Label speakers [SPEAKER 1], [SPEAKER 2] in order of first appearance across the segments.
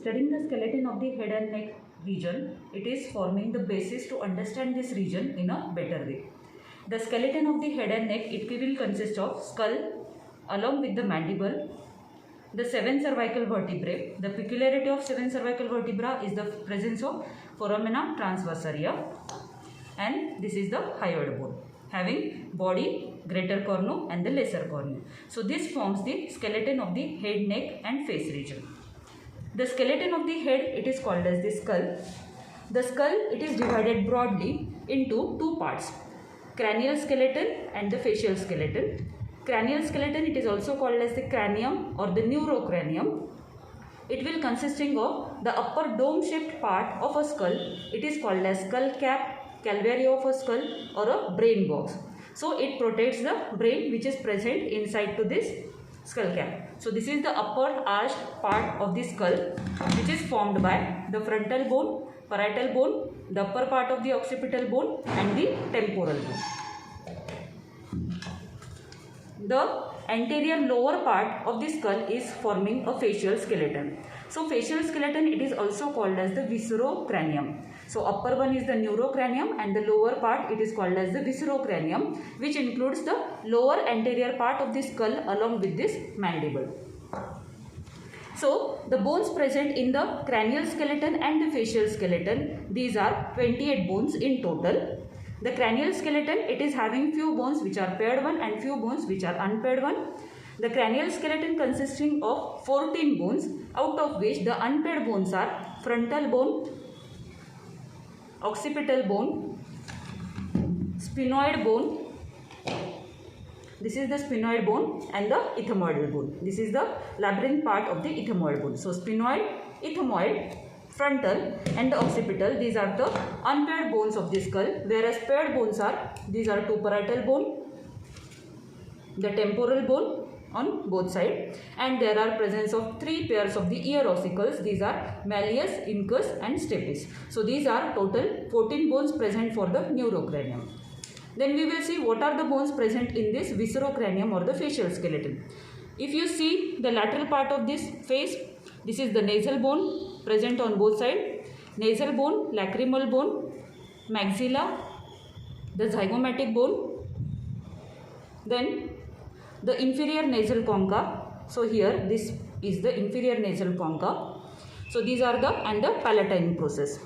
[SPEAKER 1] studying the skeleton of the head and neck region, it is forming the basis to understand this region in a better way. The skeleton of the head and neck, it will consist of skull along with the mandible, the 7 cervical vertebrae. The peculiarity of 7 cervical vertebra is the presence of foramina transversaria, and this is the hyoid bone having body, greater cornu and the lesser cornu. So this forms the skeleton of the head, neck and face region. The skeleton of the head, it is called as the skull. The skull, it is divided broadly into two parts, cranial skeleton and the facial skeleton. Cranial skeleton, it is also called as the cranium or the neurocranium. It will consisting of the upper dome shaped part of a skull. It is called as skull cap, calvary of a skull or a brain box. So it protects the brain which is present inside to this skull cap. So this is the upper arched part of the skull which is formed by the frontal bone, parietal bone, the upper part of the occipital bone and the temporal bone. The anterior lower part of the skull is forming a facial skeleton. So facial skeleton, it is also called as the viscerocranium. So upper one is the neurocranium and the lower part it is called as the viscerocranium, which includes the lower anterior part of the skull along with this mandible. So the bones present in the cranial skeleton and the facial skeleton, these are 28 bones in total. The cranial skeleton, it is having few bones which are paired one and few bones which are unpaired one. The cranial skeleton consisting of 14 bones, out of which the unpaired bones are frontal bone, occipital bone, sphenoid bone, this is the sphenoid bone, and the ethmoidal bone. This is the labyrinth part of the ethmoid bone. So sphenoid, ethmoid, frontal and the occipital, these are the unpaired bones of the skull, whereas paired bones are, these are two parietal bone, the temporal bone on both sides, and there are presence of 3 pairs of the ear ossicles. These are malleus, incus and stapes. So these are total 14 bones present for the neurocranium. Then we will see what are the bones present in this viscerocranium or the facial skeleton. If you see the lateral part of this face, this is the nasal bone present on both sides, nasal bone, lacrimal bone, maxilla, the zygomatic bone, then the inferior nasal concha. So here this is the inferior nasal concha. So these are the and the palatine process.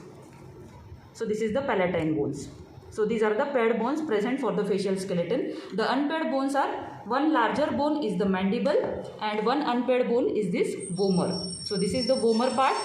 [SPEAKER 1] So this is the palatine bones. So these are the paired bones present for the facial skeleton. The unpaired bones are, one larger bone is the mandible and one unpaired bone is this vomer. So this is the vomer part,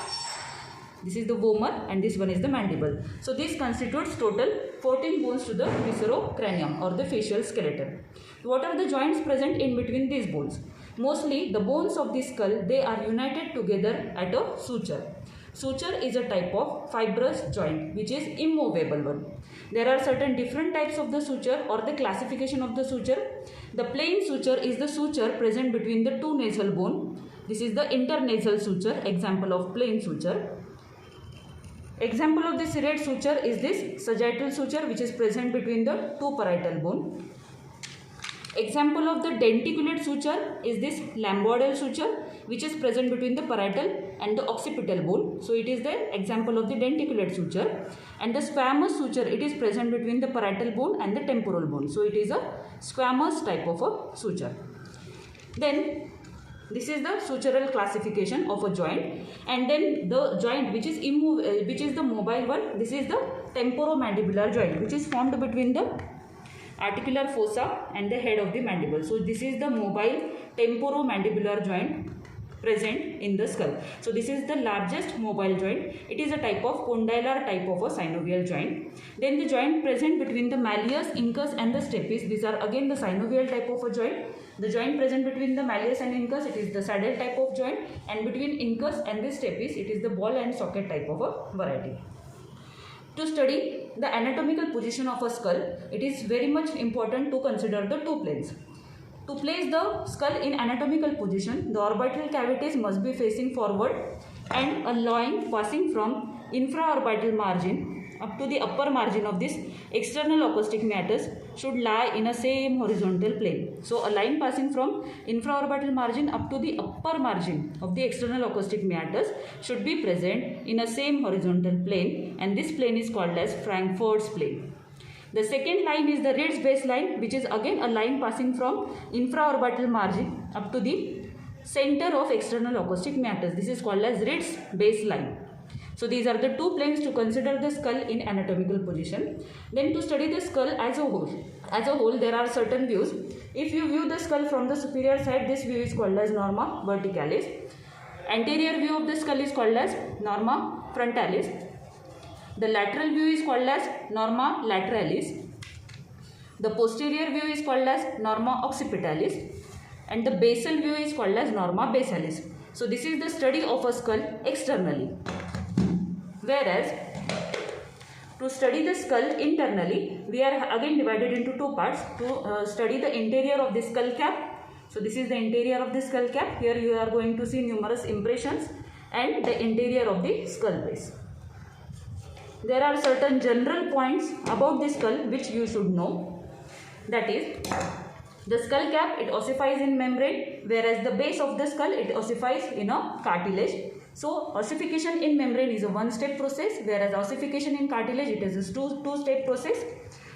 [SPEAKER 1] this is the vomer and this one is the mandible. So this constitutes total 14 bones to the viscerocranium or the facial skeleton. What are the joints present in between these bones? Mostly the bones of the skull, they are united together at a suture. Suture is a type of fibrous joint which is immovable one. There are certain different types of the suture or the classification of the suture. The plain suture is the suture present between the two nasal bone. This is the internasal suture, example of plain suture. Example of the serrate suture is this sagittal suture which is present between the two parietal bone. Example of the denticulate suture is this lambdoidal suture which is present between the parietal and the occipital bone. So it is the example of the denticulate suture. And the squamous suture, it is present between the parietal bone and the temporal bone. So it is a squamous type of a suture. Then this is the sutural classification of a joint, and then the joint which is the mobile one, this is the temporomandibular joint which is formed between the articular fossa and the head of the mandible. So this is the mobile temporomandibular joint present in the skull. So this is the largest mobile joint. It is a type of condylar type of a synovial joint. Then the joint present between the malleus, incus and the stapes, these are again the synovial type of a joint. The joint present between the malleus and incus, it is the saddle type of joint, and between incus and the stapes, it is the ball and socket type of a variety. To study the anatomical position of a skull, it is very much important to consider the two planes. To place the skull in anatomical position, the orbital cavities must be facing forward and a line passing from infraorbital margin up to the upper margin of this external acoustic matters should lie in a same horizontal plane. So a line passing from infraorbital margin up to the upper margin of the external acoustic matters should be present in a same horizontal plane, and this plane is called as Frankfurt's plane. The second line is the Ritz base line, which is again a line passing from infraorbital margin up to the center of external acoustic matters. This is called as Ritz base line. So these are the two planes to consider the skull in anatomical position. Then to study the skull as a whole, there are certain views. If you view the skull from the superior side, this view is called as norma verticalis. Anterior view of the skull is called as norma frontalis. The lateral view is called as norma lateralis. The posterior view is called as norma occipitalis. And the basal view is called as norma basalis. So this is the study of a skull externally. Whereas to study the skull internally, we are again divided into two parts. To study the interior of the skull cap. So this is the interior of the skull cap. Here you are going to see numerous impressions and the interior of the skull base. There are certain general points about the skull which you should know. That is, the skull cap, it ossifies in membrane, whereas the base of the skull, it ossifies in a cartilage. So ossification in membrane is a one-step process, whereas ossification in cartilage, it is a two-step process.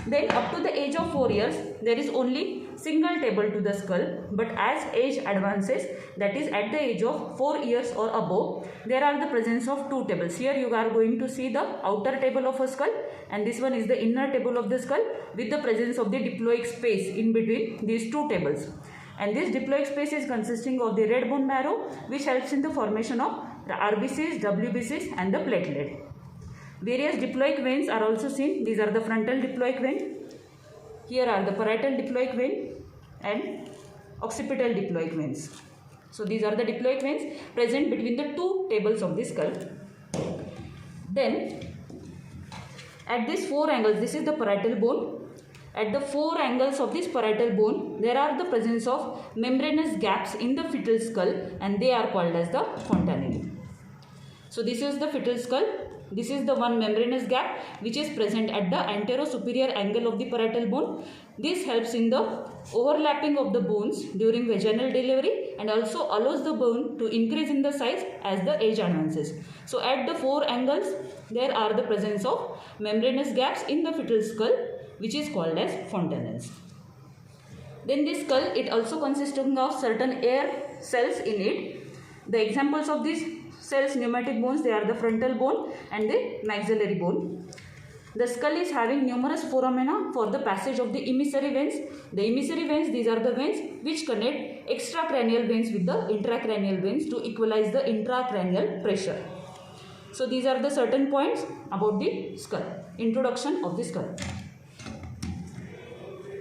[SPEAKER 1] Then up to the age of 4 years, there is only single table to the skull, but as age advances, that is at the age of 4 years or above, there are the presence of two tables. Here you are going to see the outer table of a skull, and this one is the inner table of the skull with the presence of the diploic space in between these two tables. And this diploic space is consisting of the red bone marrow, which helps in the formation of the RBCs, WBCs and the platelet. Various diploic veins are also seen. These are the frontal diploic vein. Here are the parietal diploic vein and occipital diploic veins. So these are the diploic veins present between the two tables of the skull. Then at these 4 angles, this is the parietal bone. At the 4 angles of this parietal bone, there are the presence of membranous gaps in the fetal skull, and they are called as the fontanelle. So this is the fetal skull. This is the one membranous gap which is present at the antero-superior angle of the parietal bone. This helps in the overlapping of the bones during vaginal delivery and also allows the bone to increase in the size as the age advances. So at the 4 angles, there are the presence of membranous gaps in the fetal skull, which is called as fontanelles. Then this skull, it also consisting of certain air cells in it. The examples of these cells, pneumatic bones, they are the frontal bone and the maxillary bone. The skull is having numerous foramina for the passage of the emissary veins. The emissary veins, these are the veins which connect extracranial veins with the intracranial veins to equalize the intracranial pressure. So these are the certain points about the skull. Introduction of the skull.